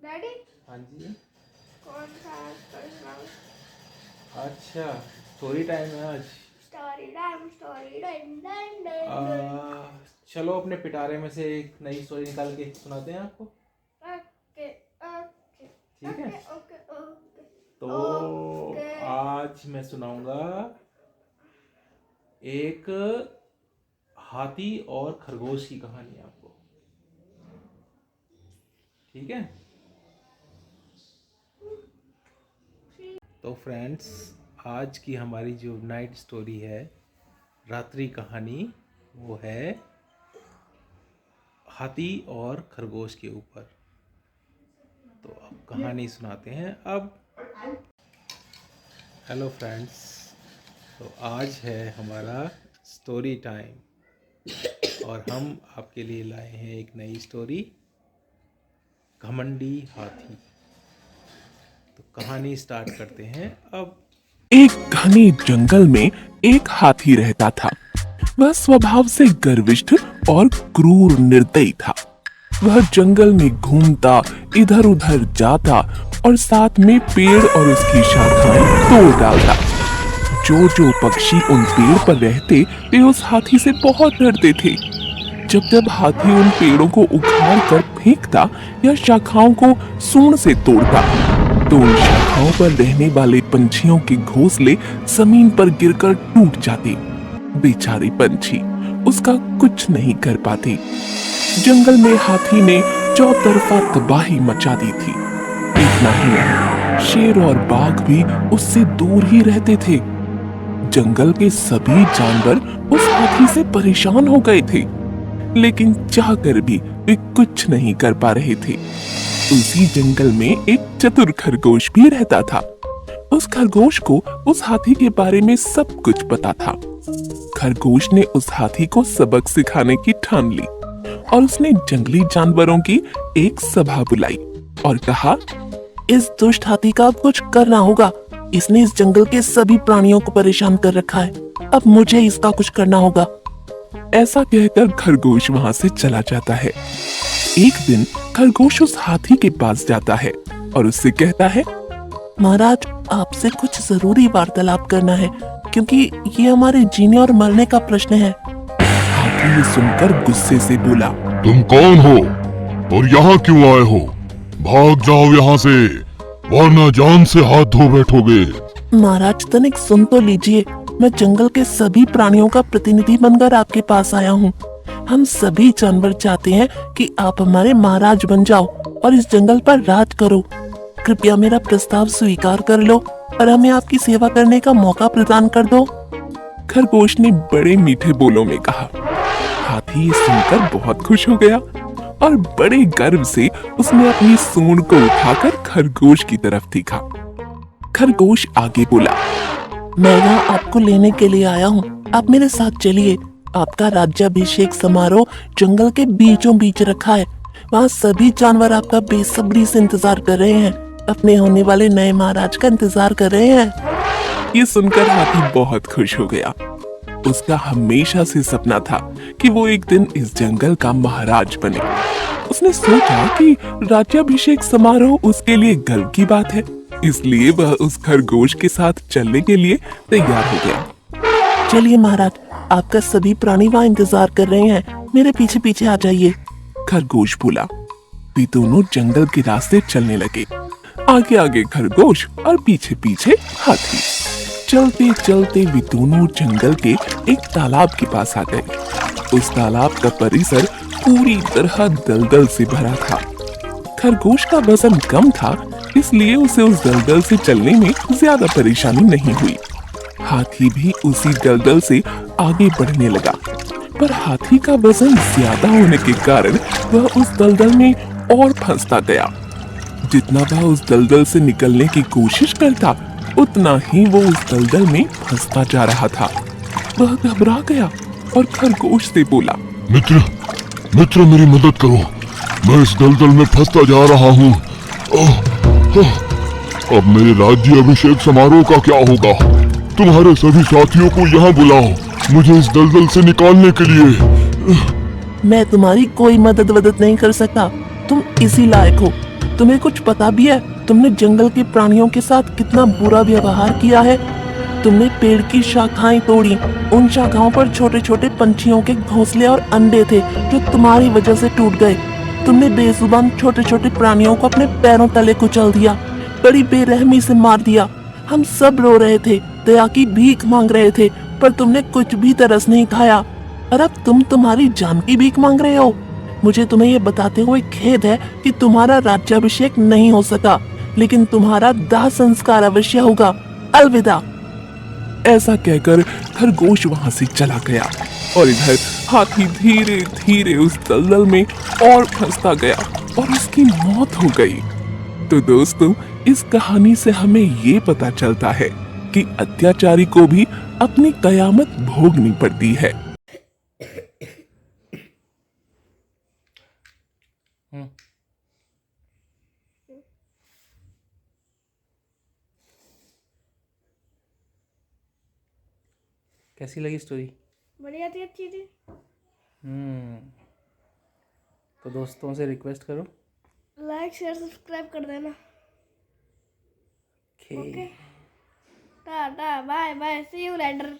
Daddy हाँ जी। कौन सा पढ़ना? अच्छा, स्टोरी टाइम है आज। Story time time. चलो अपने पिटारे में से एक नई स्टोरी निकाल के सुनाते हैं आपको। ओके ओके ठीक है। Okay okay. तो ओके। आज मैं सुनाऊंगा एक हाथी और खरगोश की कहानी आपको। ठीक है। तो फ्रेंड्स, आज की हमारी जो नाइट स्टोरी है, रात्रि कहानी, वो है हाथी और खरगोश के ऊपर। तो अब कहानी सुनाते हैं। अब हेलो फ्रेंड्स, तो आज है हमारा स्टोरी टाइम और हम आपके लिए लाए हैं एक नई स्टोरी, घमंडी हाथी। तो कहानी स्टार्ट करते हैं अब। एक घने जंगल में एक हाथी रहता था। वह स्वभाव से गर्विष्ठ और क्रूर निर्दयी था। वह जंगल में घूमता, इधर उधर जाता और साथ में पेड़ और उसकी शाखाएं तोड़ डालता। जो जो पक्षी उन पेड़ पर रहते वे उस हाथी से बहुत डरते थे। जब जब हाथी उन पेड़ों को उखाड़ कर फेंकता या शाखाओं को सूंड से तोड़ता, तो उन शाखाओं पर रहने वाले पंछियों के घोंसले जमीन पर गिरकर टूट जाते। बेचारे पंछी उसका कुछ नहीं कर पाते। जंगल में हाथी ने चौतरफा तबाही मचा दी थी। इतना ही नहीं, शेर और बाघ भी उससे दूर ही रहते थे। जंगल के सभी जानवर उस हाथी से परेशान हो गए थे, लेकिन चाहकर भी वे कुछ नहीं कर पा रहे थे। उसी जंगल में एक चतुर खरगोश भी रहता था। उस खरगोश को उस हाथी के बारे में सब कुछ पता था। खरगोश ने उस हाथी को सबक सिखाने की ठान ली और उसने जंगली जानवरों की एक सभा बुलाई और कहा, इस दुष्ट हाथी का अब कुछ करना होगा। इसने इस जंगल के सभी प्राणियों को परेशान कर रखा है। अब मुझे इसका कुछ करना होगा। ऐसा कहकर खरगोश वहां से चला जाता है। एक दिन खरगोश उस हाथी के पास जाता है और उससे कहता है, महाराज, आपसे कुछ जरूरी वार्तालाप करना है, क्योंकि ये हमारे जीने और मरने का प्रश्न है। हाथी ये सुनकर गुस्से से बोला, तुम कौन हो और यहाँ क्यों आए हो? भाग जाओ यहाँ से, वरना जान से हाथ धो बैठोगे। महाराज, तनिक सुन तो लीजिए। मैं जंगल के सभी प्राणियों का प्रतिनिधि बनकर आपके पास आया हूँ। हम सभी जानवर चाहते हैं कि आप हमारे महाराज बन जाओ और इस जंगल पर राज करो। कृपया मेरा प्रस्ताव स्वीकार कर लो और हमें आपकी सेवा करने का मौका प्रदान कर दो। खरगोश ने बड़े मीठे बोलों में कहा। हाथी ये सुनकर बहुत खुश हो गया और बड़े गर्व से उसने अपनी सूंड को उठाकर खरगोश की तरफ देखा। खरगोश आगे बोला, मैं यहाँ आपको लेने के लिए आया हूँ। आप मेरे साथ चलिए। आपका राज्याभिषेक समारोह जंगल के बीचों बीच रखा है। वहाँ सभी जानवर आपका बेसब्री से इंतजार कर रहे हैं। अपने होने वाले नए महाराज का इंतजार कर रहे हैं। ये सुनकर हाथी बहुत खुश हो गया। उसका हमेशा से सपना था कि वो एक दिन इस जंगल का महाराज बने। उसने सोचा कि राज्याभिषेक समारोह उसके लिए गर्व की बात है, इसलिए वह उस खरगोश के साथ चलने के लिए तैयार हो गया। चलिए महाराज, आपका सभी प्राणी वहाँ इंतजार कर रहे हैं। मेरे पीछे पीछे आ जाइए। खरगोश बोला। वे दोनों जंगल के रास्ते चलने लगे। आगे आगे खरगोश और पीछे पीछे हाथी। चलते चलते वे दोनों जंगल के एक तालाब के पास आ गए। उस तालाब का परिसर पूरी तरह दलदल से भरा था। खरगोश का वजन कम था, इसलिए उसे उस दलदल से चलने में ज्यादा परेशानी नहीं हुई। हाथी भी उसी दलदल से आगे बढ़ने लगा, पर हाथी का वजन ज्यादा होने के कारण वह उस दलदल में और फंसता गया। जितना वह उस दलदल से निकलने की कोशिश करता, उतना ही वो उस दलदल में फंसता जा रहा था। वह घबरा गया और खरगोश से बोला, मित्र मेरी मदद करो। मैं इस दलदल में फंसता जा रहा हूँ। अब मेरे राज्य अभिषेक समारोह का क्या होगा? तुम्हारे सभी साथियों को यहाँ बुलाओ, मुझे इस दलदल से निकालने के लिए। मैं तुम्हारी कोई मदद नहीं कर सकता। तुम इसी लायक हो। तुम्हें कुछ पता भी है तुमने जंगल के प्राणियों के साथ कितना बुरा व्यवहार किया है? तुमने पेड़ की शाखाएं तोड़ी, उन शाखाओं पर छोटे छोटे पंछियों के घोंसले और अंडे थे जो तुम्हारी वजह से टूट गए। तुमने बेजुबान छोटे छोटे प्राणियों को अपने पैरों तले कुचल दिया, बड़ी बेरहमी से मार दिया। हम सब रो रहे थे, दया की भीख मांग रहे थे, पर तुमने कुछ भी तरस नहीं खाया। और अब तुम तुम्हारी जान की भीख मांग रहे हो। मुझे तुम्हें ये बताते हुए खेद है कि तुम्हारा राज्याभिषेक नहीं हो सका, लेकिन तुम्हारा दाह संस्कार अवश्य होगा। अलविदा। ऐसा कहकर खरगोश वहां से चला गया और इधर हाथी धीरे धीरे उस दलदल में और फंसता गया और उसकी मौत हो गई। तो दोस्तों, इस कहानी से हमें ये पता चलता है कि अत्याचारी को भी अपनी कयामत भोगनी पड़ती है। कैसी लगी स्टोरी? बढ़िया थी, अच्छी थी। तो दोस्तों से रिक्वेस्ट करो, लाइक शेयर सब्सक्राइब कर देना। Okay, tata bye bye, see you letter.